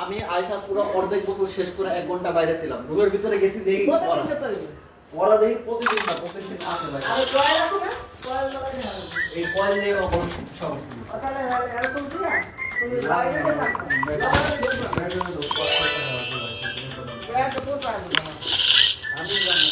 আমি আয়সা পুরো অর্ধেক বোতল শেষ করে 1 ঘন্টা বাইরে ছিলাম। রুমের ভিতরে গেছি দেখি ওরা দেখি প্রতিদিন আসে ভাই। আর কয়েল আছে না? কয়েল লাগাই না। এই কয়েল দিয়ে ওপর সমস্যা। তাহলে এর শুনছি না? তুমি লাগাই দিতে পারছো। আমি জানি।